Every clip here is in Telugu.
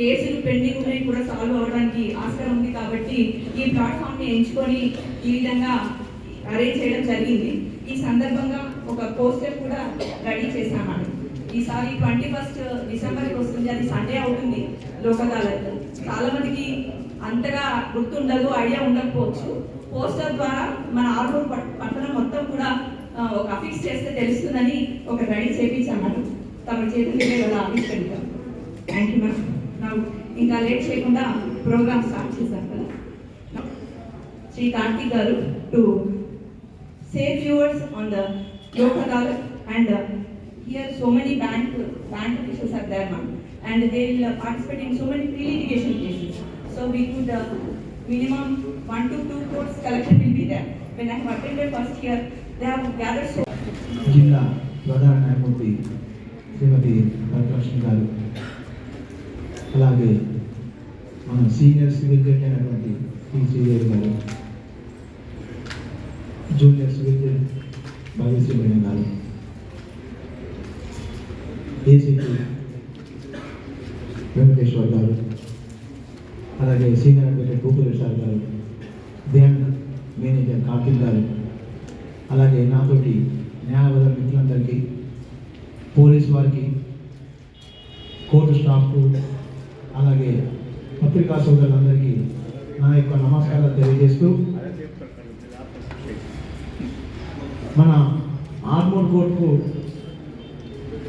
కేసులు పెండింగ్ ఉన్నాయి కూడా సాల్వ్ అవడానికి ఆస్కారం ఉంది. కాబట్టి ఈ ప్లాట్ఫామ్ని ఎంచుకొని ఈ విధంగా అరేంజ్ చేయడం జరిగింది. ఈ సందర్భంగా ఒక పోస్టర్ కూడా రెడీ చేశామని. ఈసారి 21 డిసెంబర్కి వస్తుంది, అది సండే అవుతుంది. లోక్ అదాలత్ చాలా మందికి అంతగా గుర్తుండదు, ఐడియా ఉండకపోవచ్చు. పోస్టర్ ద్వారా మన ఆర్మూర్ పట్టణం మొత్తం కూడా ఒక అఫిక్స్ చేస్తే తెలుస్తుందని ఒక రెడీ చేయించామని తమ చేతుల మీద ఆవిష్కరించాం. Thank you ma'am. ఇంకా లేట్ చేయకుండా ప్రోగ్రామ్ స్టార్ట్ చేశాం కదా. శ్రీ కార్తీక్ గారు to say few words on the Lok Adalat, and here so many bank officials are there, ma'am, and they will participate in so many pre-litigation cases. So we could minimum 1 to 2 crores collection will be there. When I have attended first year, they have gathered so. జిల్లా ప్రధాన న్యాయమూర్తి శ్రీమతి రత్నలక్ష్మి గారు, అలాగే మన సీనియర్ సివిల్ జడ్జి అయినటువంటి P Sridevi garu, junior civil judge Bhagyashree madam garu, ACP Venkateshwar garu, అలాగే senior advocate Bhupathi sir garu, bank manager Karthik garu, అలాగే నాతోటి న్యాయవాద మిత్రులందరికీ, పోలీస్ వారికి, కోర్టు స్టాఫ్కు, అలాగే పత్రికా సోదరులందరికీ నా యొక్క నమస్కారాలు తెలియజేస్తూ, మన ఆర్మూర్ కోర్టుకు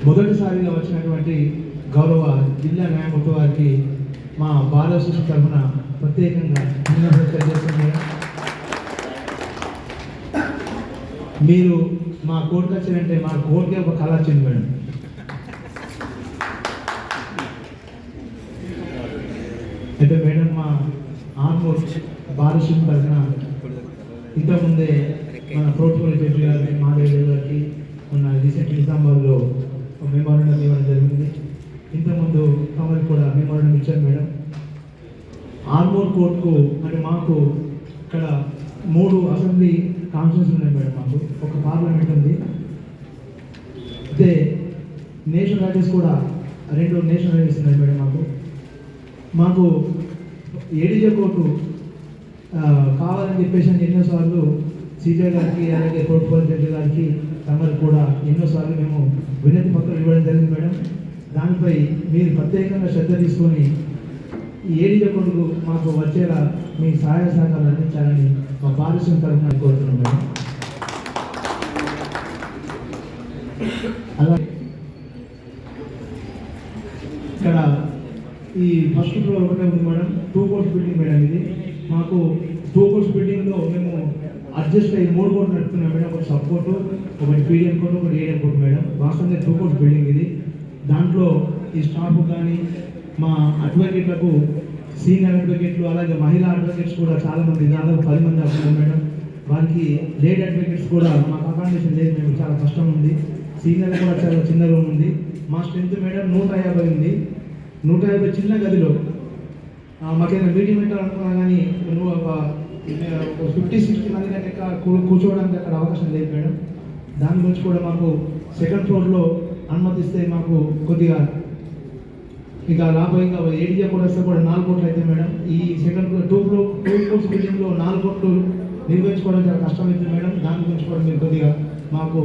మొదటిసారిగా వచ్చినటువంటి గౌరవ జిల్లా న్యాయమూర్తి వారికి మా బాల శిశు తరఫున ప్రత్యేకంగా తెలియజేస్తుంది. మీరు మా కోర్టుకు వచ్చారంటే మా కోర్టుకే ఒక కళ వచ్చింది మేడం. అయితే మేడం మా ఆర్మూర్ బాల శిశు తరఫున ఇంతకుముందే మన ప్రోటోకాల్ జడ్జి గారికి, మాధవ్ గారికి మన రీసెంట్ నిజామాబాద్లో మెమోరాండం ఇవ్వడం జరిగింది. ఇంతకుముందు కమల్ కూడా మెమోరాండం ఇచ్చారు మేడం. ఆర్మూర్ కోర్టుకు అంటే మాకు ఇక్కడ 3 అసెంబ్లీ కాన్స్టిట్యూన్సీ ఉన్నాయి మేడం. మాకు ఒక పార్లమెంట్ ఉంది. అయితే నేషనల్ హైవేస్ కూడా 2 నేషనల్ హైవేస్ ఉన్నాయి మేడం. మాకు ఏడీజే కోర్టు కావాలని చెప్పేసి ఎన్నోసార్లు సీజే గారికి, అలాగే ప్రోటోకాల్ జడ్జి గారికి, తమరు కూడా ఎన్నోసార్లు మేము వినతి పత్రం ఇవ్వడం జరిగింది మేడం. దానిపై మీరు ప్రత్యేకంగా శ్రద్ధ తీసుకొని ఈ ఏడీజే కోర్టుకు మాకు వచ్చేలా మీ సహాయ సహకారాలు అందించాలని మా పారిశ్రమ తరఫున కోరుతున్నాం మేడం. అలాగే ఇక్కడ ఈ ఫస్ట్ ఫ్లోర్ ఒకటే ఉంది మేడం. 2 course building madam. ఇది మాకు 2 కోర్స్ బిల్డింగ్లో మేము అడ్జస్ట్ అయ్యి 3 కోర్టు నడుపుతున్నాం మేడం. ఒకటి సబ్ కోర్టు, ఒకటి పీడిఎం కోర్టు, ఒకటి ఏడిఎం కోర్టు మేడం. వాస్తవంగా 2 కోర్స్ బిల్డింగ్ ఇది. దాంట్లో ఈ స్టాఫ్ కానీ మా అడ్వకేట్లకు, సీనియర్ అడ్వకేట్లు, అలాగే మహిళా అడ్వకేట్స్ కూడా చాలామంది, దాదాపు 10 మంది వస్తున్నారు మేడం. వారికి లేడీ అడ్వకేట్స్ కూడా మాకు అకామిడేషన్ లేదు మేము, చాలా కష్టం ఉంది. సీనియర్ కూడా చాలా చిన్న రూమ్ ఉంది. మా స్ట్రెంత్ మేడం 150 ఉంది. 150 చిన్న గదిలో మాకేదైనా మీటింగ్ పెట్టాలనుకున్నా కానీ 50-60 మంది కంటే కూర్చోవడానికి అక్కడ అవకాశం లేదు మేడం. దాని గురించి కూడా మాకు సెకండ్ ఫ్లోర్లో అనుమతిస్తే మాకు కొద్దిగా ఇక లాభంగా ఏడీజే కూడా వస్తే కూడా 4 కోట్లు అయితే మేడం. ఈ సెకండ్ ఫ్లోర్ 2 కోర్స్ బిల్డింగ్లో 4 కోట్లు నిర్వహించుకోవడం చాలా కష్టమవుతుంది మేడం. దాని గురించి కూడా మీరు కొద్దిగా మాకు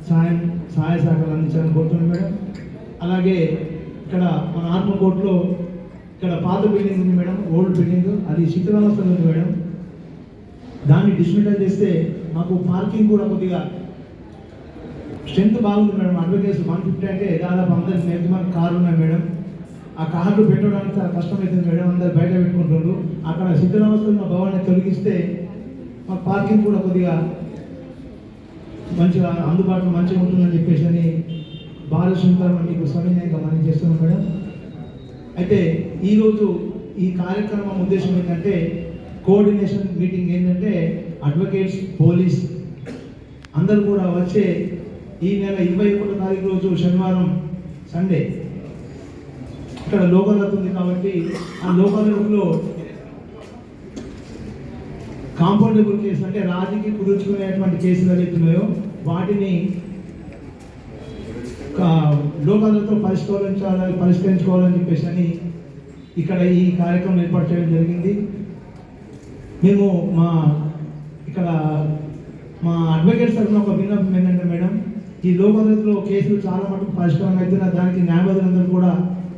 సహాయ సహకారాలు అందించాలని కోరుతున్నాను మేడం. అలాగే ఇక్కడ మన ఆర్మూర్ కోర్టులో ఇక్కడ పాత బిల్డింగ్ ఉంది మేడం, ఓల్డ్ బిల్డింగ్, అది శిథిలావస్థలో ఉంది మేడం. దాన్ని డిస్మెంటల్ చేస్తే మాకు పార్కింగ్ కూడా కొద్దిగా స్ట్రెంత్ బాగుంది మేడం. అడ్వకేట్స్ 150 అంటే దాదాపు అందరికి 5 మంది కార్లు ఉన్నాయి మేడం. ఆ కార్లు పెట్టడానికి చాలా కష్టమవుతుంది మేడం. అందరు బయట పెట్టుకుంటున్నారు. అక్కడ శిథిలావస్థలో ఉన్న భవనాన్ని తొలగిస్తే మాకు పార్కింగ్ కూడా కొద్దిగా మంచిగా అందుబాటులో మంచిగా ఉంటుందని చెప్పేసి అని బాలసుందరం మీకు సవినయంగా మనం చేస్తున్నాం మేడం. అయితే ఈరోజు ఈ కార్యక్రమం ఉద్దేశం ఏంటంటే కోఆర్డినేషన్ మీటింగ్ ఏంటంటే అడ్వకేట్స్, పోలీస్ అందరూ కూడా వచ్చే ఈ నెల 21వ తారీఖు రోజు శనివారం, సండే ఇక్కడ లోకల్ ఉంది కాబట్టి ఆ లోకల్లో కాంపౌండబుల్ కేసు అంటే రాజీకి కుదుర్చుకునేటువంటి కేసులు ఏవైతున్నాయో వాటిని లోకల్తో పరిష్కరించుకోవాలని చెప్పేసి అని ఇక్కడ ఈ కార్యక్రమం ఏర్పాటు చేయడం జరిగింది. మేము ఇక్కడ మా అడ్వకేట్ తరఫున ఒక విన్నపం ఏంటంటే మేడం, ఈ లోక్ అదాలత్లో కేసులు చాలా మటుకు పరిష్కారం అవుతున్న దానికి న్యాయవాదులందరూ కూడా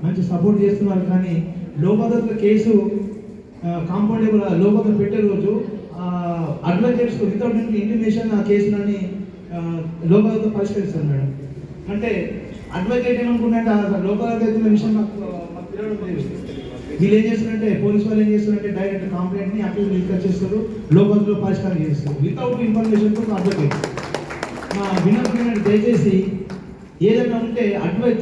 మంచి సపోర్ట్ చేస్తున్నారు. కానీ లోక్ అదాలత్లో కేసు కాంపౌండబుల్ లోక్ అదాలత్ పెట్టే రోజు అడ్వకేట్స్ వితౌట్ ఇంటిమేషన్ ఆ కేసులని లోక్ అదాలత్లో పరిష్కరిస్తారు మేడం. అంటే అడ్వకేట్ ఏమనుకుంటే లోక్ అదాలత్ అవుతున్న విషయం మాకు తెలియడం లేదు. వీళ్ళు ఏం చేస్తారంటే పోలీసు వాళ్ళు ఏం చేస్తారంటే డైరెక్ట్ కంప్లైంట్ని అప్పీల్ తీసుకొచ్చేస్తారు, లోక్ అదాలత్లో పరిష్కారం చేస్తారు వితౌట్ ఇన్ఫర్మేషన్ టు అడ్వకేట్. మా విన్నపం దయచేసి ఏదైనా ఉంటే అడ్వకేట్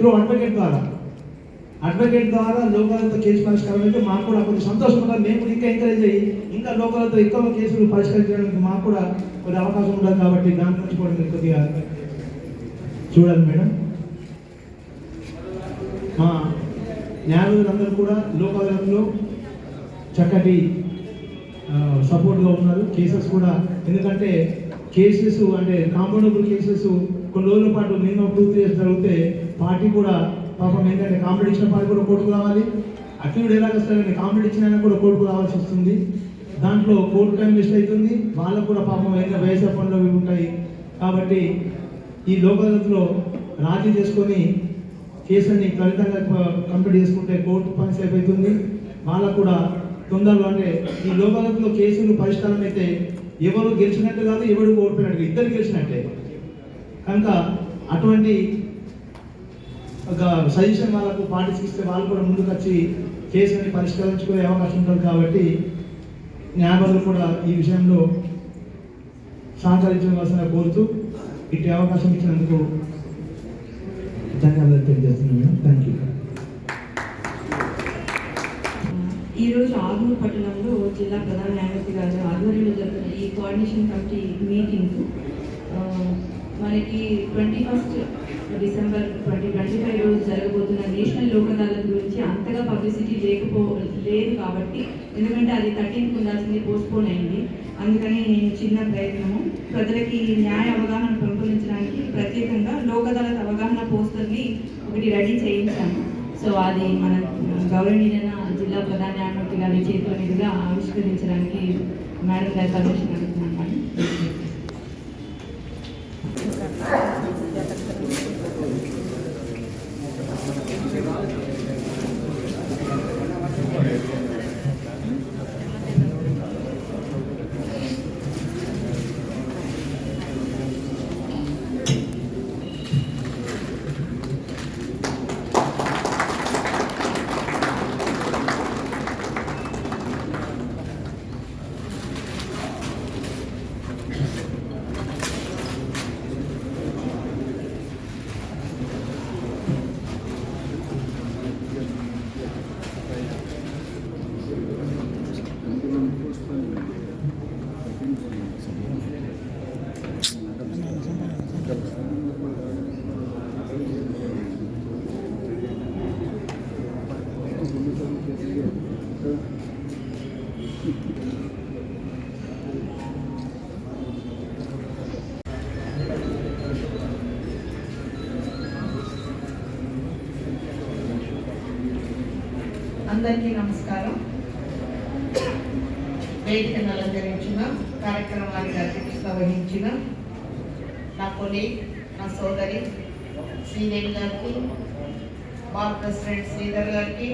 ద్వారా లోక్ అదాలత్ కేసు పరిష్కారం అయితే మాకు కూడా కొంచెం సంతోషంగా మేము కూడా ఇంకా ఎంకరేజ్ అయ్యి ఇంకా లోక్ అదాలత్ ఎక్కువ కేసులు పరిష్కరించడానికి మాకు కూడా కొద్ది అవకాశం ఉండదు. కాబట్టి దాని గురించి కూడా మీరు కొద్దిగా చూడాలి మేడం. మా న్యాయవాదులందరూ కూడా లోక్ అదాలత్లో చక్కటి సపోర్ట్గా ఉన్నారు. కేసెస్ కూడా ఎందుకంటే కేసెస్ అంటే కాంపౌండబుల్ కేసెస్ కొన్ని రోజుల పాటు మినిమం 2-3 years జరిగితే పార్టీ కూడా పాపం ఏంటంటే కాంప్లైంట్ ఇచ్చిన పార్టీ కూడా కోర్టుకు రావాలి. అక్యూడ్ ఎలాగ వస్తారంటే కాంప్లైంట్ ఇచ్చిన కూడా కోర్టుకు రావాల్సి వస్తుంది. దాంట్లో కోర్టు టైం వేస్ట్ అవుతుంది, వాళ్ళకు కూడా పాపం ఏదైనా వయసు పనులు ఉంటాయి. కాబట్టి ఈ లోక్ అదాలత్లో రాజీ చేసుకొని కేసుని త్వరితంగా కంప్లీట్ చేసుకుంటే కోర్టు పని సేఫ్ అవుతుంది. వాళ్ళకు కూడా తొందరలో అంటే ఈ లోక్ అదాలత్లో కేసులు పరిష్కారం అయితే ఎవరు గెలిచినట్టు కాదు, ఎవరు ఓడిపోయినట్టు, ఇద్దరు గెలిచినట్టే. కనుక అటువంటి ఒక సజెషన్ వాళ్ళకు పార్టీస్కి ఇస్తే వాళ్ళు కూడా ముందుకు వచ్చి కేసుని పరిష్కరించుకునే అవకాశం ఉంటుంది. కాబట్టి న్యాయవాదులు కూడా ఈ విషయంలో సహకరించవలసిన కోరుతూ ఇట్టి అవకాశం ఇచ్చినందుకు ధన్యవాదాలు తెలియజేస్తున్నాను మేడం. Thank you. ఈరోజు ఆర్మూర్ పట్టణంలో జిల్లా ప్రధాన న్యాయమూర్తి గారు ఆధ్వర్యంలో జరుగుతున్న ఈ కోఆర్డినేషన్ కమిటీ మీటింగ్ మనకి 21 December 2025 రోజు జరగబోతున్న నేషనల్ లోక్ అదాలత్ గురించి అంతగా పబ్లిసిటీ లేదు కాబట్టి, ఎందుకంటే అది 13th ఉండాల్సింది పోస్ట్పోన్ అయింది. అందుకని నేను చిన్న ప్రయత్నము ప్రజలకి న్యాయ అవగాహన పెంపొందించడానికి ప్రత్యేకంగా లోక్ అదాలత్ అవగాహన పోస్టర్ని ఒకటి రెడీ చేయించాను. సో అది మన గౌరవనీయమైన జిల్లా ప్రధాన న్యాయమూర్తి గారి చేతుల మీదుగా ఆవిష్కరించడానికి మేడం గారి పర్మిషన్ అడుగుతున్నాను. అందరికీ నమస్కారం. వేదికను అలంకరించిన కార్యక్రమానికి అధ్యక్షత వహించిన నా కొలీగ్, నా సోదరి శ్రీదేవి గారికి, బార్ ప్రెసిడెంట్ శ్రీధర్ గారికి,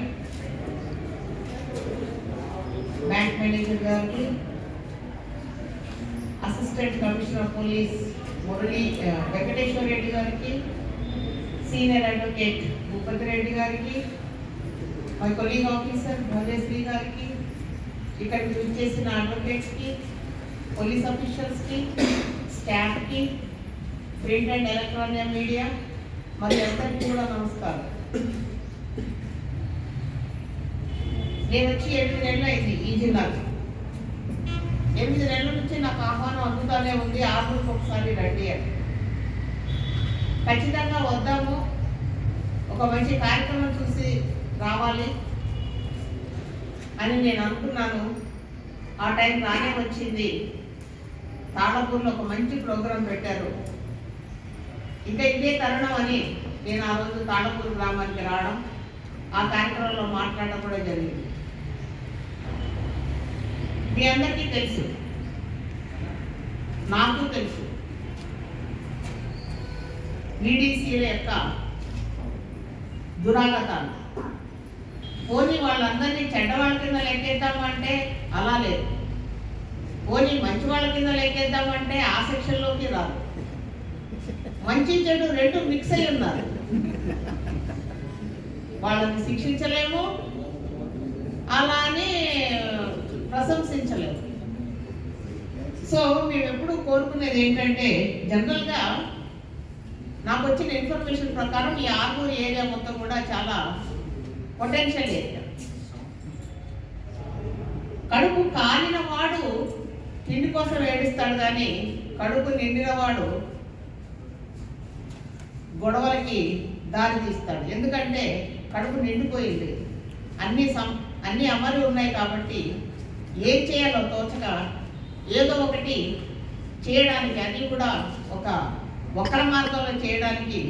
బ్యాంక్ మేనేజర్ గారికి, assistant commissioner police Venkateswara Reddy గారికి, సీనియర్ అడ్వకేట్ భూపతి రెడ్డి గారికి, మై కొలీగ్ ఆఫీసర్ భవ్యశ్రీ గారికి, ఇక్కడికి విచ్చేసిన అడ్వకేట్స్కి, పోలీస్ ఆఫీసర్స్కి, స్టాఫ్కి, ప్రింట్ అండ్ ఎలక్ట్రానిక్ మీడియా మరి అందరికీ కూడా నమస్కారం. నేను వచ్చి 8 నెలలు అయింది ఈ జిల్లాకి. 8 నెలల నుంచి నాకు ఆహ్వానం అందుతానే ఉంది, ఆర్మూర్కి ఒకసారి రండి అని. ఖచ్చితంగా వద్దాము, ఒక మంచి కార్యక్రమం చూసి రావాలి అని నేను అనుకున్నాను. ఆ టైం రానే వచ్చింది. తాళపూర్లో ఒక మంచి ప్రోగ్రాం పెట్టారు. ఇంకా ఇదే తరుణం అని నేను ఆ రోజు తాళపూర్ గ్రామానికి రావడం, ఆ కార్యక్రమంలో మాట్లాడడం కూడా జరిగింది. మీ అందరికీ తెలుసు, నాకు తెలుసు, ఈడీసీల యొక్క దురాగతాలు. పోనీ వాళ్ళందరినీ చెడ్డవాళ్ళ కింద లెక్కేద్దామంటే అలా లేదు, పోనీ మంచి వాళ్ళ కింద లెక్కేద్దామంటే ఆ సెక్షన్లోకి రాదు. మంచి చెడు రెండు మిక్స్ అయి ఉన్నారు. వాళ్ళని శిక్షించలేము, అలానే ప్రశంసించలేము. సో మేము ఎప్పుడు కోరుకునేది ఏంటంటే, జనరల్గా నాకు వచ్చిన ఇన్ఫర్మేషన్ ప్రకారం ఈ ఆర్మూర్ ఏరియా మొత్తం కూడా చాలా పొటెన్షియల్ ఏరియా. కడుపు కాలిన వాడు తిండి కోసం ఏడుస్తాడు, కానీ కడుపు నిండిన వాడు గొడవలకి దారి తీస్తాడు. ఎందుకంటే కడుపు నిండిపోయింది, అన్నీ అమలు ఉన్నాయి కాబట్టి ఏం చేయాలో తోచక ఏదో ఒకటి చేయడానికి, అది కూడా ఒక వక్ర మార్గంలో చేయడానికి.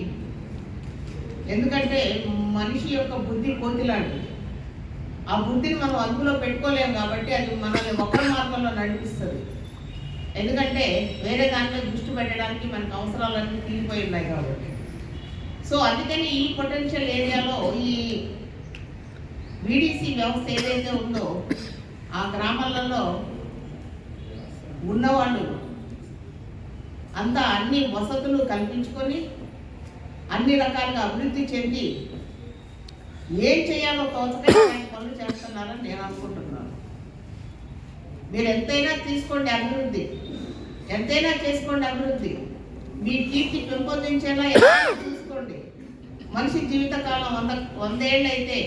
ఎందుకంటే మనిషి యొక్క బుద్ధి కోతిలాంటిది. ఆ బుద్ధిని మనం అదుపులో పెట్టుకోలేము కాబట్టి అది మనల్ని వక్ర మార్గంలో నడిపిస్తుంది. ఎందుకంటే వేరే దాంట్లో దృష్టి పెట్టడానికి మనకు అవసరాలన్నీ తీరిపోయి ఉన్నాయి కాబట్టి. సో అందుకని ఈ పొటెన్షియల్ ఏరియాలో ఈ వీడీసీ వ్యవస్థ ఏదైతే ఉందో ఆ గ్రామాలలో ఉన్నవాళ్ళు అంతా అన్ని వసతులు కల్పించుకొని అన్ని రకాలుగా అభివృద్ధి చెంది ఏం చేయాలో తోచక పనులు చేస్తున్నారని నేను అనుకుంటున్నాను. మీరు ఎంతైనా తీసుకోండి అభివృద్ధి, ఎంతైనా చేసుకోండి అభివృద్ధి, మీ కీర్తి పెంపొందించేలా చూసుకోండి. మనిషి జీవితకాలం 100 ఏళ్ళు అయితే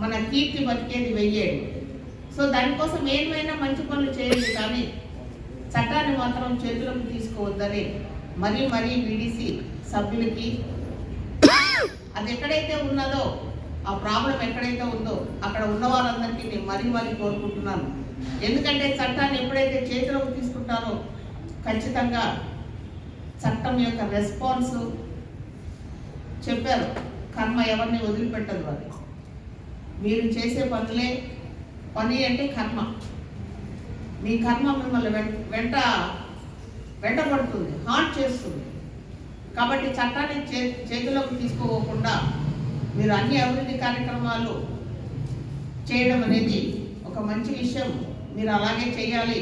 మన కీర్తి బతికేది 1000 ఏళ్ళు. సో దానికోసం ఏమైనా మంచి పనులు చేయండి, కానీ చట్టాన్ని మాత్రం చేతులకు తీసుకోవద్దని మరీ వీడీసీ సభ్యులకి, అది ఎక్కడైతే ఉన్నదో ఆ ప్రాబ్లం ఎక్కడైతే ఉందో అక్కడ ఉన్న వారందరికీ నేను మరీ కోరుకుంటున్నాను. ఎందుకంటే చట్టాన్ని ఎప్పుడైతే చేతులకు తీసుకుంటారో ఖచ్చితంగా చట్టం యొక్క రెస్పాన్స్ చెప్పారు, కర్మ ఎవరిని వదిలిపెట్టదు. అది మీరు చేసే పని అంటే కర్మ. మీ కర్మ మిమ్మల్ని వెంటబడుతుంది, హార్ట్ చేస్తుంది. కాబట్టి చట్టాన్ని చేతిలోకి తీసుకోకుండా మీరు అన్ని అభివృద్ధి కార్యక్రమాలు చేయడం అనేది ఒక మంచి విషయం. మీరు అలాగే చేయాలి.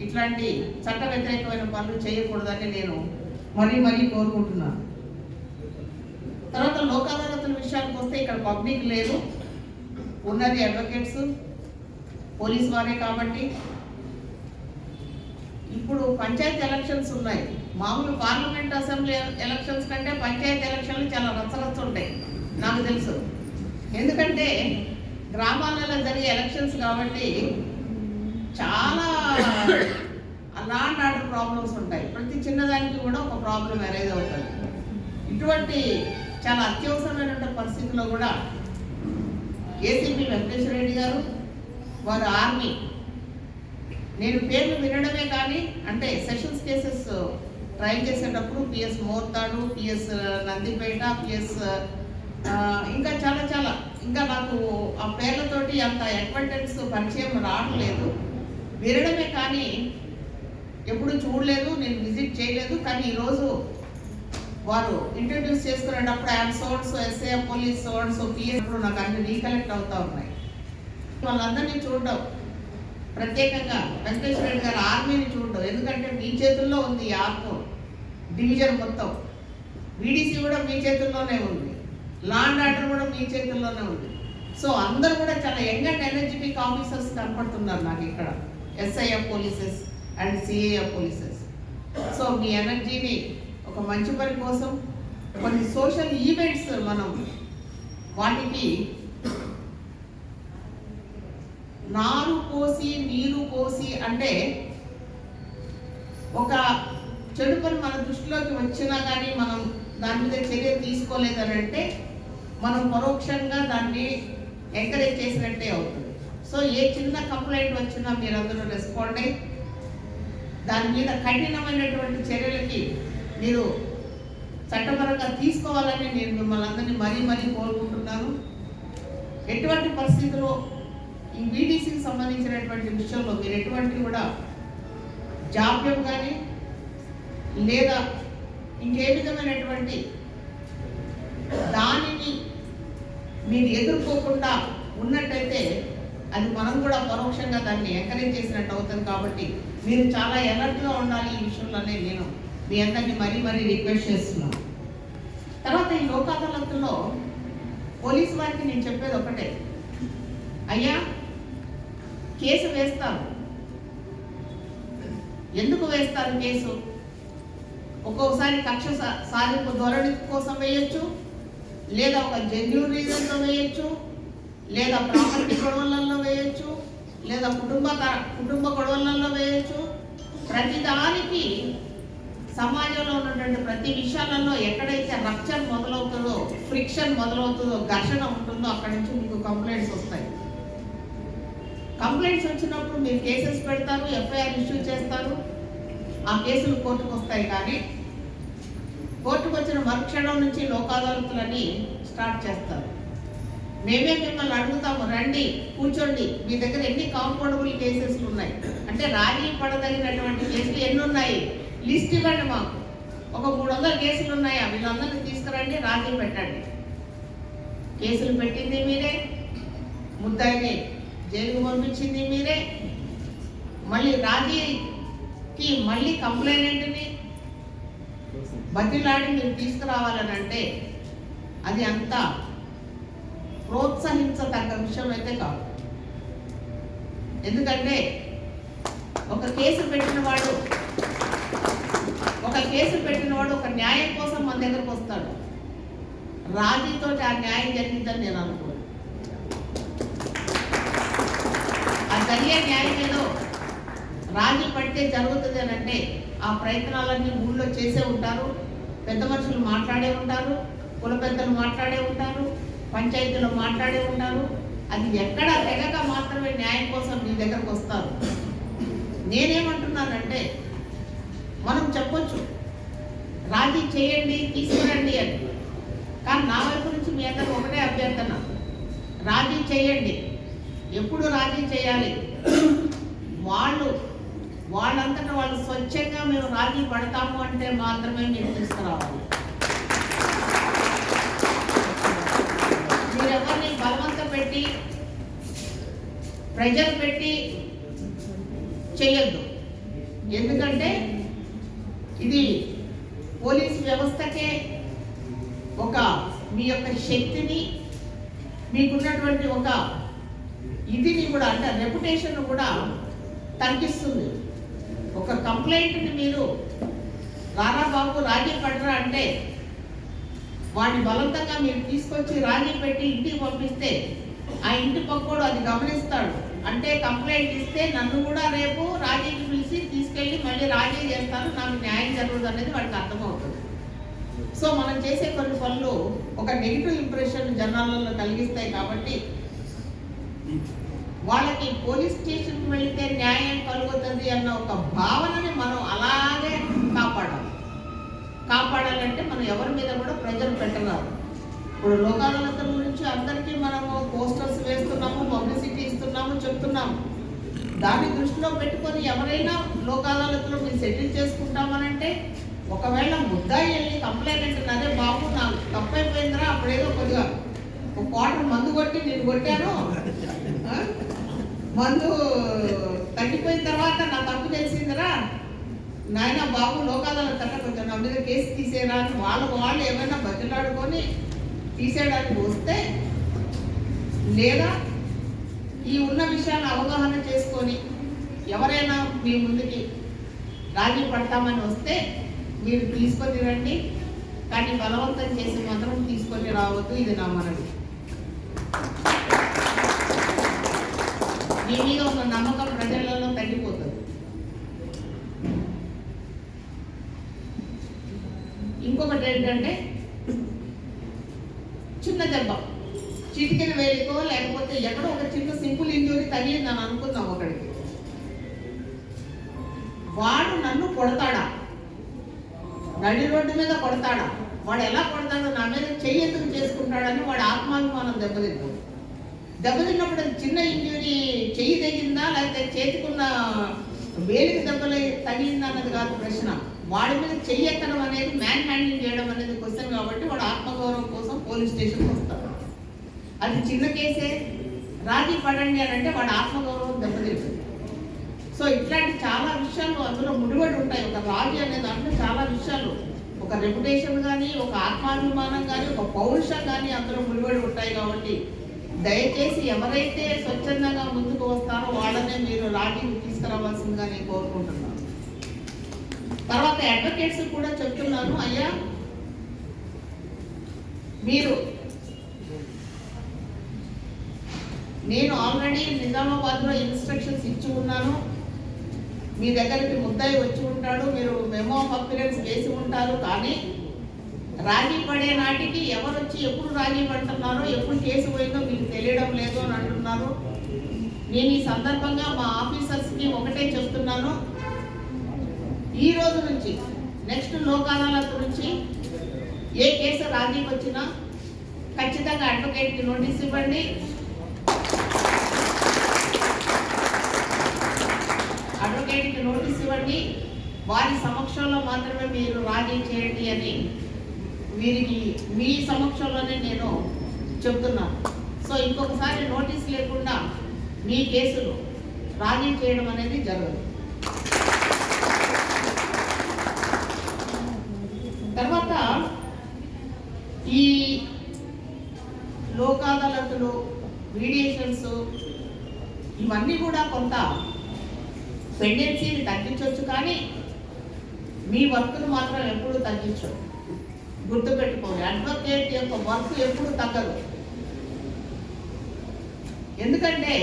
ఇట్లాంటి చట్ట వ్యతిరేకమైన పనులు చేయకూడదని నేను మరీ కోరుకుంటున్నాను. తర్వాత లోక్ అదాలతుల విషయానికి వస్తే ఇక్కడ పబ్లిక్ లేదు, ఉన్నది అడ్వకేట్స్, పోలీస్ వారే. కాబట్టి ఇప్పుడు పంచాయతీ ఎలక్షన్స్ ఉన్నాయి. మామూలు పార్లమెంట్ అసెంబ్లీ ఎలక్షన్స్ కంటే పంచాయతీ ఎలక్షన్లు చాలా రచ్చరచ్చ ఉంటాయి, నాకు తెలుసు. ఎందుకంటే గ్రామాలలో జరిగే ఎలక్షన్స్ కాబట్టి చాలా లా అండ్ ఆర్డర్ ప్రాబ్లమ్స్ ఉంటాయి. ప్రతి చిన్నదానికి కూడా ఒక ప్రాబ్లం అరైజ్ అవుతుంది. ఇటువంటి చాలా అత్యవసరమైన పరిస్థితుల్లో కూడా ఏసీపీ వెంకటేశ్వర రెడ్డి గారు, వారు ఆర్మీ, నేను పేర్లు వినడమే కానీ అంటే సెషన్స్ కేసెస్ ట్రయల్ చేసేటప్పుడు PS Mortad, PS Nandipet, PS ఇంకా చాలా ఇంకా నాకు ఆ పేర్లతోటి అంత అక్వైంటెన్స్ పరిచయం రావట్లేదు, వినడమే కానీ ఎప్పుడు చూడలేదు, నేను విజిట్ చేయలేదు. కానీ ఈరోజు వారు ఇంట్రడ్యూస్ చేసుకునేటప్పుడు I'm source SA police source PS నాకు అన్ని రీకలెక్ట్ అవుతూ ఉన్నాయి. వాళ్ళందరినీ చూడడం, ప్రత్యేకంగా వెంకటేశ్వర రెడ్డి గారు ఆర్మీని చూడడం, ఎందుకంటే మీ చేతుల్లో ఉంది ఈ ఆర్మూర్ డివిజన్ మొత్తం. వీడీసీ కూడా మీ చేతుల్లోనే ఉంది, లా అండ్ ఆర్డర్ కూడా మీ చేతుల్లోనే ఉంది. సో అందరూ కూడా చాలా యంగ్ అండ్ ఎనర్జెటిక్ ఆఫీసర్స్ కనపడుతున్నారు నాకు ఇక్కడ, SIF polices and CAF polices. So మీ ఎనర్జీని ఒక మంచి పని కోసం, కొన్ని సోషల్ ఈవెంట్స్ మనం వాటికి నారు పోసి నీరు పోసి, అంటే ఒక చెడు పని మన దృష్టిలోకి వచ్చినా కానీ మనం దాని మీద చర్య తీసుకోలేదని అంటే మనం పరోక్షంగా దాన్ని ఎంకరేజ్ చేసినట్టే అవుతుంది. సో ఏ చిన్న కంప్లైంట్ వచ్చినా మీరందరూ రెస్పాండ్ అయ్యి దాని మీద కఠినమైనటువంటి చర్యలకి మీరు చట్టపరంగా తీసుకోవాలని నేను మిమ్మల్ని అందరినీ మరీ కోరుకుంటున్నాను. ఎటువంటి పరిస్థితుల్లో ఈ వీడీసీకి సంబంధించినటువంటి విషయంలో మీరు ఎటువంటి కూడా జాప్యం కానీ లేదా ఇంకే విధమైనటువంటి దానిని మీరు ఎదుర్కోకుండా ఉన్నట్టయితే అది మనం కూడా పరోక్షంగా దాన్ని ఎంకరేజ్ చేసినట్టు అవుతుంది. కాబట్టి మీరు చాలా అలర్ట్గా ఉండాలి ఈ విషయంలోనే నేను మీ అందరినీ మరీ రిక్వెస్ట్ చేస్తున్నాను. తర్వాత ఈ లోక్ అదాలత్లో పోలీసు వారికి నేను చెప్పేది ఒకటే, అయ్యా కేసు వేస్తారు, ఎందుకు వేస్తారు కేసు? ఒక్కొక్కసారి కక్ష సాధింపు ధోరణి కోసం వేయొచ్చు, లేదా ఒక జెన్యూన్ రీజన్తో వేయొచ్చు, లేదా ప్రాపర్టీ గొడవలలో వేయొచ్చు, లేదా కుటుంబ గొడవలలో వేయొచ్చు. ప్రతిదానికి సమాజంలో ఉన్నటువంటి ప్రతి విషయాలలో ఎక్కడైతే రప్చర్ మొదలవుతుందో, ఫ్రిక్షన్ మొదలవుతుందో, ఘర్షణ ఉంటుందో అక్కడి నుంచి మీకు కంప్లైంట్స్ వస్తాయి. కంప్లైంట్స్ వచ్చినప్పుడు మీరు కేసెస్ పెడతారు, ఎఫ్ఐఆర్ ఇష్యూ చేస్తారు, ఆ కేసులు కోర్టుకు వస్తాయి. కానీ కోర్టుకు వచ్చిన మరుక్షణం నుంచి లోక్ అదాలతులని స్టార్ట్ చేస్తారు. మేమే మిమ్మల్ని అడుగుతాము, రండి కూర్చోండి, మీ దగ్గర ఎన్ని కాంపౌండబుల్ కేసెస్లు ఉన్నాయి అంటే రాజీ పడదగినటువంటి కేసులు ఎన్ని ఉన్నాయి లిస్ట్ ఇవ్వండి మాకు. ఒక 300 కేసులు ఉన్నాయా, వీళ్ళందరినీ తీసుకురండి, రాజీ పెట్టండి. కేసులు పెట్టింది మీరే, ముద్దాయిని జైలుకు పంపించింది మీరే, మళ్ళీ రాజీకి మళ్ళీ కంప్లైనెంట్ని బతిలాడి మీరు తీసుకురావాలని అంటే అది అంత ప్రోత్సహించదగ్గ విషయం అయితే కాదు. ఎందుకంటే ఒక కేసు పెట్టిన వాడు ఒక న్యాయం కోసం మన దగ్గరకు వస్తాడు. రాజీతో ఆ న్యాయం జరిగిందని నేను అనుకోను. ఆ జరిగే న్యాయం ఏదో రాజీ పడితే జరుగుతుంది అని అంటే ఆ ప్రయత్నాలన్నీ ఊళ్ళో చేసే ఉంటారు, పెద్ద మనుషులు మాట్లాడే ఉంటారు, కుల పెద్దలు మాట్లాడే ఉంటారు, పంచాయతీలో మాట్లాడే ఉంటారు. అది ఎక్కడ తెగక మాత్రమే న్యాయం కోసం మీ దగ్గరకు వస్తారు. నేనేమంటున్నానంటే మనం చెప్పొచ్చు రాజీ చేయండి, తీసుకురండి అని. కానీ నా వైపు నుంచి మీ అందరూ ఒకటే అభ్యర్థన, రాజీ చేయండి. ఎప్పుడు రాజీ చేయాలి? వాళ్ళంతటా వాళ్ళు స్వచ్ఛంగా మేము రాజీ పడతాము అంటే మాత్రమే మీరు తీసుకురావాలి. మీరెవరిని బలవంతం పెట్టి ప్రెజర్ పెట్టి చేయొద్దు. ఎందుకంటే ఇది పోలీస్ వ్యవస్థకే ఒక మీ యొక్క శక్తిని, మీకున్నటువంటి ఒక ఇదిని కూడా అంటే రెప్యుటేషన్ కూడా తగ్గిస్తుంది. ఒక కంప్లైంట్ని మీరు రారా బాబు రాజీ పడరా అంటే వాడిని బలవంతంగా మీరు తీసుకొచ్చి రాజీ పెట్టి ఇంటికి పంపిస్తే ఆ ఇంటి పక్కోడు అది గమనిస్తాడు. అంటే కంప్లైంట్ ఇస్తే నన్ను కూడా రేపు రాజీకి పిలిచి తీసుకెళ్ళి మళ్ళీ రాజీ చేస్తారు, నాకు న్యాయం జరగదు అనేది వాడికి అర్థమవుతుంది. సో మనం చేసే కొన్ని పనులు ఒక నెగిటివ్ ఇంప్రెషన్ జనాలలో కలిగిస్తాయి. కాబట్టి వాళ్ళకి పోలీస్ స్టేషన్కి వెళితే న్యాయం కలుగుతుంది అన్న ఒక భావనని మనం అలాగే కాపాడాలంటే మనం ఎవరి మీద కూడా ప్రెజర్ పెట్టరాదు. ఇప్పుడు లోక్ అదాలత్ల గురించి అందరికీ మనము పోస్టర్స్ వేస్తున్నాము, పబ్లిసిటీ ఇస్తున్నాము, చెప్తున్నాము. దాన్ని దృష్టిలో పెట్టుకొని ఎవరైనా లోక్ అదాలత్లో మీరు సెటిల్ చేసుకుంటామనంటే ఒకవేళ ముద్దాయి వెళ్ళి కంప్లైంట్ అదే బాబు నాకు తప్పైపోయిందిరా, అప్పుడేదో కొద్దిగా ఒక క్వార్టర్ మందు కొట్టి నేను కొట్టాను, మందు తగ్గిపోయిన తర్వాత నా తప్పు తెలిసిందిరా నాయన బాబు లోక్ అదాలత్ అంటే కొంచెం నా మీద కేసు తీసేరా అని వాళ్ళు ఏమైనా బతిలాడుకొని తీసేయడానికి వస్తే, లేదా ఈ ఉన్న విషయాన్ని అవగాహన చేసుకొని ఎవరైనా మీ ముందుకి రాజీ పడతామని వస్తే మీరు తీసుకొని రండి. కానీ బలవంతం చేసి మాత్రం తీసుకొని రావద్దు. ఇది నా మనవి. మీ మీద ఉన్న నమ్మకం ప్రజలలో తగ్గిపోతుంది. ఇంకొకటి ఏంటంటే చిన్న దెబ్బ చిటికెన వేలికో లేకపోతే ఎక్కడో ఒక చిన్న సింపుల్ ఇంజూరీ తగిలిందని అనుకుందాం. ఒకడికి వాడు నన్ను కొడతాడా, నడి రోడ్డు మీద కొడతాడా, వాడు ఎలా కొడతాడో నా మీద చెయ్యి ఎందుకు చేసుకుంటాడని వాడు ఆత్మాభిమానం దెబ్బతింటుంది. దెబ్బతిన్నప్పుడు అది చిన్న ఇంజురీ, చెయ్యి తగిలిందా లేకపోతే చేతికున్న వేలికి దెబ్బలు తగిలిందా అన్నది కాదు ప్రశ్న. వాడి మీద చెయ్యి ఎత్తడం అనేది, మ్యాన్ హ్యాండింగ్ చేయడం అనేది క్వశ్చన్ కాబట్టి వాడు ఆత్మగౌరవం కోసం పోలీస్ స్టేషన్కి వస్తాడు. అది చిన్న కేసే, రాజీ పడండి అని అంటే వాడు ఆత్మగౌరవం దెబ్బతింటుంది. సో ఇట్లాంటి చాలా విషయాలు అందులో ముడిపడి ఉంటాయి. ఒక రాజీ అనే దాంట్లో చాలా విషయాలు, ఒక రెప్యుటేషన్ కానీ, ఒక ఆత్మాభిమానం కానీ, ఒక పౌరుషం కానీ అందులో ముడిపడి ఉంటాయి. కాబట్టి దయచేసి ఎవరైతే స్వచ్ఛందంగా ముందుకు వస్తారో వాళ్ళనే మీరు రాజీకి తీసుకురావాల్సిందిగా నేను కోరుకుంటున్నాను. తర్వాత అడ్వకేట్స్ కూడా చెప్తున్నాను, అయ్యా మీరు, నేను ఆల్రెడీ నిజామాబాద్లో ఇన్స్ట్రక్షన్స్ ఇచ్చి ఉన్నాను. మీ దగ్గరికి ముద్దాయి వచ్చి ఉంటాడు, మీరు మెమో ఆఫ్ అపిరెన్స్ వేసి ఉంటారు. కానీ రాజీ పడే నాటికి ఎవరు వచ్చి ఎప్పుడు రాజీ పడుతున్నారో, ఎప్పుడు కేసు పోయిందో మీకు తెలియడం లేదు అని అంటున్నారు. నేను ఈ సందర్భంగా మా ఆఫీసర్స్కి ఒకటే చెప్తున్నాను, ఈ రోజు నుంచి నెక్స్ట్ లోక్ అదాలత్ నుంచి ఏ కేసు రాజీకి వచ్చినా ఖచ్చితంగా అడ్వకేట్కి నోటీస్ ఇవ్వండి. అడ్వకేట్కి నోటీస్ ఇవ్వండి, వారి సమక్షంలో మాత్రమే మీరు రాజీ చేయండి అని వీరికి మీ సమక్షంలోనే నేను చెప్తున్నాను. సో ఇంకొకసారి నోటీస్ లేకుండా మీ కేసులు రాజీ చేయడం అనేది జరగదు. తర్వాత ఈ లోక్ అదాలతులు, మీడియేషన్స్ ఇవన్నీ కూడా కొంత పెండెన్సీని తగ్గించవచ్చు, కానీ మీ వర్క్ను మాత్రం ఎప్పుడూ తగ్గించవు. గుర్తుపెట్టుకోండి, అడ్వకేట్ యొక్క వర్క్ ఎప్పుడు తగ్గదు. ఎందుకంటే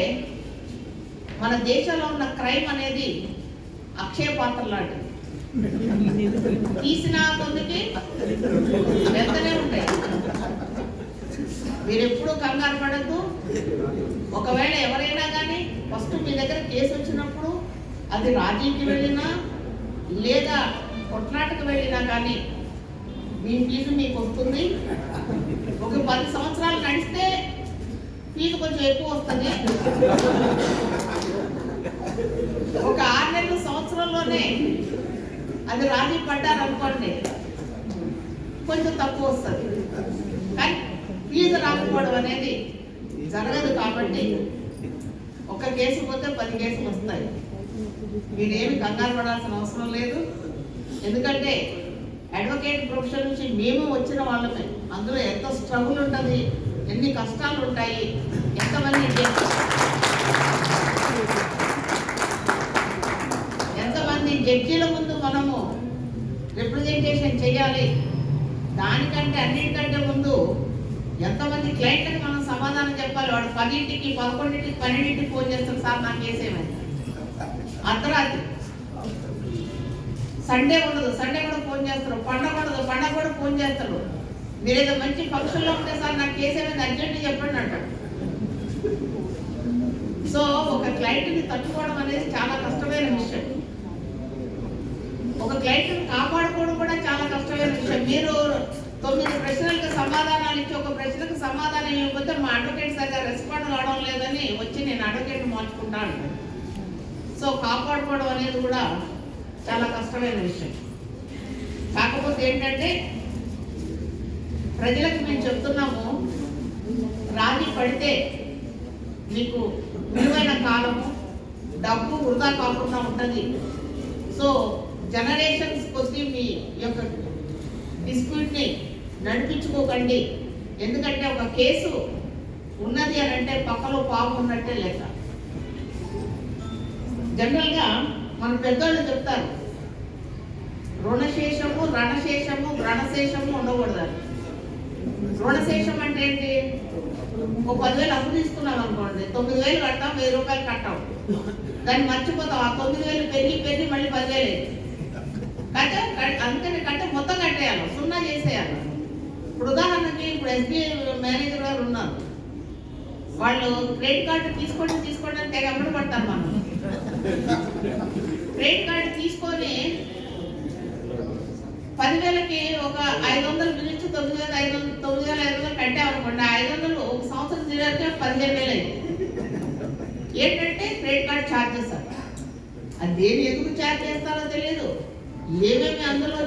మన దేశంలో ఉన్న క్రైమ్ అనేది అక్షయ పాత్ర లాంటిది. తీసిన కొందికి వెంటనే ఉంటాయి. మీరు ఎప్పుడు కంగారు పడద్దు. ఒకవేళ ఎవరైనా కానీ ఫస్ట్ మీ దగ్గర కేసు వచ్చినప్పుడు అది రాజీకి వెళ్ళినా లేదా కొట్లాటకు వెళ్ళినా కానీ మీ ఫీజు మీకు వస్తుంది. ఒక 10 సంవత్సరాలు నడిస్తే ఫీజు కొంచెం ఎక్కువ వస్తుంది. ఒక 6 నెలల సంవత్సరంలోనే అది రాజీ పడ్డారనుకోండి కొంచెం తక్కువ వస్తుంది. కానీ ఫీజు రాకపోవడం అనేది జరగదు. కాబట్టి ఒక కేసు పోతే 10 కేసులు వస్తాయి. మీరేమి కంగారు పడాల్సిన అవసరం లేదు. ఎందుకంటే అడ్వకేట్ ప్రొఫెషన్ నుంచి మేము వచ్చిన వాళ్ళమే. అందులో ఎంత స్ట్రగుల్ ఉంటుంది, ఎన్ని కష్టాలు ఉంటాయి, ఎంతమంది జడ్జీల ముందు మనము రిప్రజెంటేషన్ చేయాలి. దానికంటే అన్నిటికంటే ముందు ఎంతమంది క్లయింట్కి మనం సమాధానం చెప్పాలి. వాడు 10ంటికి, 11ంటికి, 12ంటికి ఫోన్ చేస్తాడు, సార్ నాకు కేసేమని. అర్ధరాత్రి, సండే ఉండదు, సండే కూడా ఫోన్ చేస్తారు. పండగ ఉండదు, పండగ కూడా ఫోన్ చేస్తారు. మీరు ఏదో మంచి ఫంక్షన్లో ఉంటే సార్ నాకు కేసేమని అర్జెంట్ చెప్పండి అంటాడు. సో ఒక క్లయింట్ని తట్టుకోవడం అనేది చాలా కష్టమైన విషయం. ఒక క్లయింట్ని కాపాడుకోవడం కూడా చాలా కష్టమైన విషయం. మీరు 9 ప్రశ్నలకు సమాధానాలు ఇచ్చి ఒక ప్రశ్నకు సమాధానం ఇవ్వకపోతే మా అడ్వకేట్ సరిగ్గా రెస్పాండ్ కావడం లేదని వచ్చి నేను అడ్వకేట్ మార్చుకుంటాను. సో కాపాడుకోవడం అనేది కూడా చాలా కష్టమైన విషయం. కాకపోతే ఏంటంటే ప్రజలకు మేము చెప్తున్నాము, రాజీ పడితే మీకు విలువైన కాలము, డబ్బు వృధా కాకుండా ఉంటుంది. సో జనరేషన్స్ కొద్ది మీ యొక్క డిస్ప్యూట్ని నడిపించుకోకండి. ఎందుకంటే ఒక కేసు ఉన్నది అని అంటే పక్కలో పాము ఉన్నట్టే లెక్క. జనరల్గా మన పెద్దోళ్ళు చెప్తారు, రుణశేషము, రణశేషము, వ్రణశేషము ఉండకూడదు. రుణశేషం అంటే ఏంటి? ఒక 10,000 అప్పు తీసుకున్నాం అనుకోండి, 9,000 కట్టాం, 1,000 రూపాయలు కట్టాం. దాన్ని మర్చిపోతాం. ఆ 9,000 పెరిగి మళ్ళీ 10,000 అందుకని మొత్తం కట్టేయాలి, 0 చేసేయాలి. ఇప్పుడు ఉదాహరణకి ఇప్పుడు SBI మేనేజర్ గారు ఉన్నారు. వాళ్ళు క్రెడిట్ కార్డు తీసుకోండి అని తెగ అమ్మడి పడతారు. మనం క్రెడిట్ కార్డు తీసుకొని 10,000కి ఒక 500 గురించి 9,500 కట్టామనుకోండి. 500 సంవత్సరం తిరిగితే 15,000 అయింది. ఏంటంటే క్రెడిట్ కార్డ్ ఛార్జెస్ అంట. అది దేని ఎందుకు ఛార్జ్ చేస్తారో తెలియదు, ఏమేమి అందులో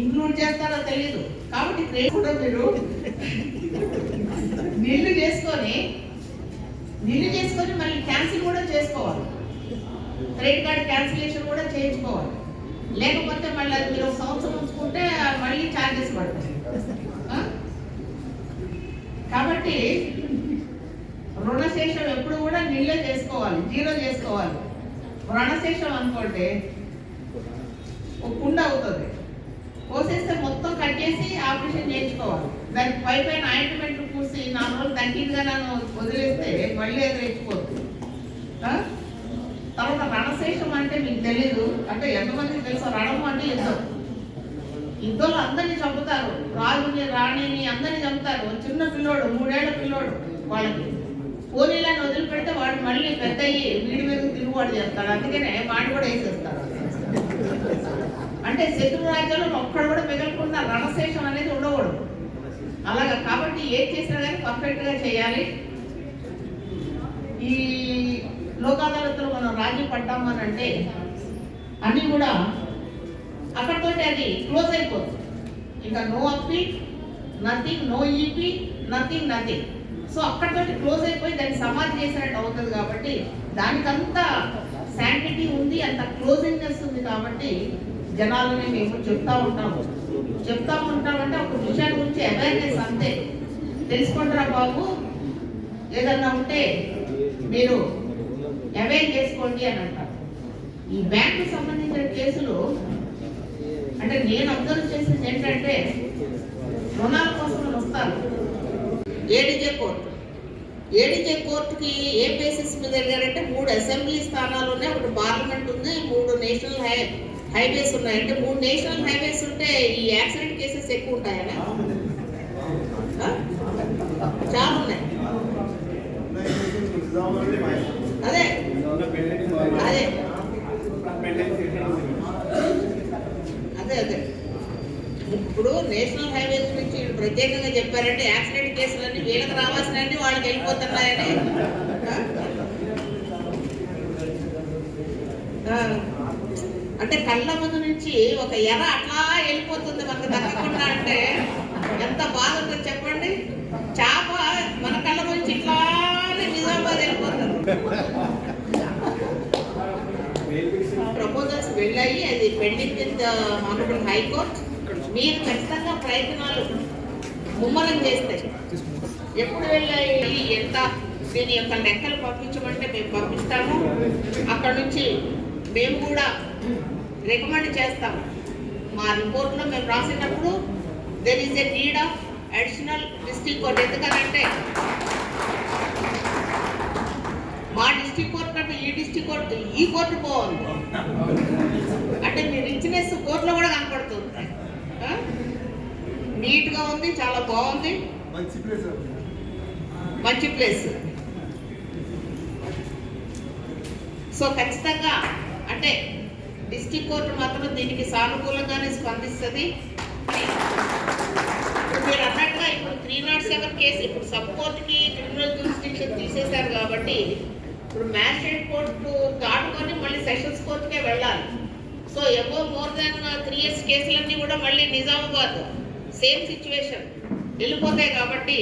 ఇంక్లూడ్ చేస్తారో తెలియదు. కాబట్టి క్రెడిట్ కూడా మీరు నిల్లు చేసుకొని మళ్ళీ క్యాన్సిల్ కూడా చేసుకోవాలి. క్రెడిట్ కార్డ్ క్యాన్సిలేషన్ కూడా చేయించుకోవాలి. లేకపోతే మళ్ళీ అది మీరు ఒక సంవత్సరం ఉంచుకుంటే మళ్ళీ ఛార్జెస్ పడతాయి. కాబట్టి రుణశేషం ఎప్పుడు కూడా నిల్లే చేసుకోవాలి, జీరో చేసుకోవాలి. రుణశేషం అనుకోండి ఒక కుండ అవుతుంది, కోసేస్తే మొత్తం కట్ చేసి ఆపరేషన్ చేయించుకోవాలి. దానికి పైన ఆయింట్మెంట్లు పూసి 4 రోజులు తగ్గిందిగా నన్ను వదిలేస్తే మళ్ళీ అది రెచ్చిపోతుంది. తర్వాత రణశేషం అంటే మీకు తెలీదు, అంటే ఎంతమందికి తెలుసు? రణం అంటే యుద్ధంలో అందరినీ చంపుతారు, రాజుని రాణిని అందరినీ చంపుతారు. చిన్న పిల్లోడు 3 ఏళ్ల పిల్లోడు వాళ్ళకి పోలీలను వదిలిపెడితే వాడు మళ్ళీ పెద్ద అయ్యి వీడి మీద తిరుగుబాటు చేస్తాడు. అందుకనే వాడు కూడా వేసేస్తారు. అంటే శత్రు రాజ్యాల్లో ఒక్కడు కూడా మిగలకుండా రణశేషం అనేది ఉండకూడదు. అలాగా కాబట్టి ఏం చేసినా కానీ పర్ఫెక్ట్గా చేయాలి. ఈ లోక్ అదాలత్లో మనం రాజీ పడ్డాము అని అంటే అన్నీ కూడా అక్కడితో అది క్లోజ్ అయిపోతుంది. ఇంకా no appeal, nothing, no EP, nothing. So అక్కడితో క్లోజ్ అయిపోయి దాన్ని సమాధి చేసినట్టు అవుతుంది. కాబట్టి దానికంతా శాంటిటీ ఉంది, అంత క్లోజింగ్నెస్ ఉంది. కాబట్టి జనాలని మేము చెప్తా ఉంటామంటే ఒక విషయాన్ని గురించి అవేర్నెస్ అంతే. తెలుసుకుంటారా బాబు, ఏదన్నా ఉంటే మీరు అవేర్ చేసుకోండి అని అంటారు. ఈ బ్యాంకు సంబంధించిన కేసులు అంటే నేను అబ్జర్వ్ చేసింది ఏంటంటే రుణాల కోసం వస్తారు. ఏడీజే కోర్టుకి ఏ బేసిస్ మీద వెళ్ళారంటే 3 అసెంబ్లీ స్థానాలు ఉన్నాయి, 1 పార్లమెంట్ ఉంది, 3 నేషనల్ హైవేస్ ఉన్నాయి. అంటే 3 నేషనల్ హైవేస్ ఉంటే ఈ యాక్సిడెంట్ కేసెస్ ఎక్కువ ఉంటాయనా? చాలా ఉన్నాయి. అదే ఇప్పుడు నేషనల్ హైవేస్ నుంచి ప్రత్యేకంగా చెప్పారంటే యాక్సిడెంట్ కేసులన్నీ వీళ్ళకి రావాల్సినవి వాళ్ళకి వెళ్ళిపోతున్నాయని. అంటే కళ్ళ ముందు నుంచి ఒక ఎర అట్లా వెళ్ళిపోతుంది మనకు దక్కకుండా. అంటే ఎంత బాధ ఉంటుందో చెప్పండి. చేప మన కళ్ళ నుంచి ఇట్లానే నిజామాబాద్ వెళ్ళిపోతుంది. ప్రపోజల్స్ వెళ్ళాయి, అది పెండింగ్ విత్ ఆనరబుల్ హైకోర్ట్. మీరు ఖచ్చితంగా ప్రయత్నాలు ముమ్మరం చేస్తే ఎప్పుడు వెళ్ళాయి, ఎంత దీని యొక్క లెక్కలు పంపించమంటే మేము పంపిస్తాము. అక్కడ నుంచి మేము కూడా రికమెండ్ చేస్తాము. మా రిపోర్ట్లో మేము రాసేటప్పుడు there is a need of additional district court. ఎందుకనంటే మా డిస్ట్రిక్ట్ కోర్ట్ కంటే ఈ డిస్ట్రిక్ట్ కోర్టు ఈ కోర్టు బాగుంది. అంటే మీ రిచ్నెస్ కోర్టులో కూడా కనపడుతుంది. నీట్గా ఉంది, చాలా బాగుంది, మంచి ప్లేస్. సో ఖచ్చితంగా అంటే డిస్ట్రిక్ట్ కోర్టు మాత్రం దీనికి సానుకూలంగానే స్పందిస్తుంది. మీరు అన్నట్టుగా ఇప్పుడు 307 కేసు ఇప్పుడు సబ్ కోర్టుకి క్రిమినల్ జ్యూరిస్డిక్షన్ తీసేశారు. కాబట్టి ఇప్పుడు మ్యాజిస్ట్రేట్ కోర్టు దాటుకొని మళ్ళీ సెషన్స్ కోర్టుకే వెళ్ళాలి. So above more than 3 years కేసులన్నీ కూడా మళ్ళీ నిజామాబాద్ సేమ్ సిచ్యువేషన్ వెళ్ళిపోతాయి. కాబట్టి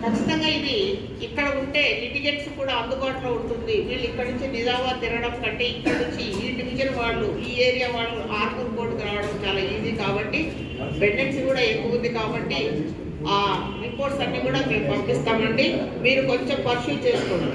ఖచ్చితంగా ఇది ఇక్కడ ఉంటే లిటిగెంట్స్ కూడా అందుబాటులో ఉంటుంది. వీళ్ళు ఇక్కడ నుంచి నిజామాబాద్ తిరగడం కంటే ఇక్కడ నుంచి ఈ డివిజన్ వాళ్ళు, ఈ ఏరియా వాళ్ళు ఆర్మూర్ కోర్టుకు రావడం చాలా ఈజీ. కాబట్టి పెండెన్సీ కూడా ఎక్కువ ఉంది. కాబట్టి ఆ రిపోర్ట్స్ అన్ని కూడా మేము పంపిస్తామండి. మీరు కొంచెం పర్సూ చేసుకోండి.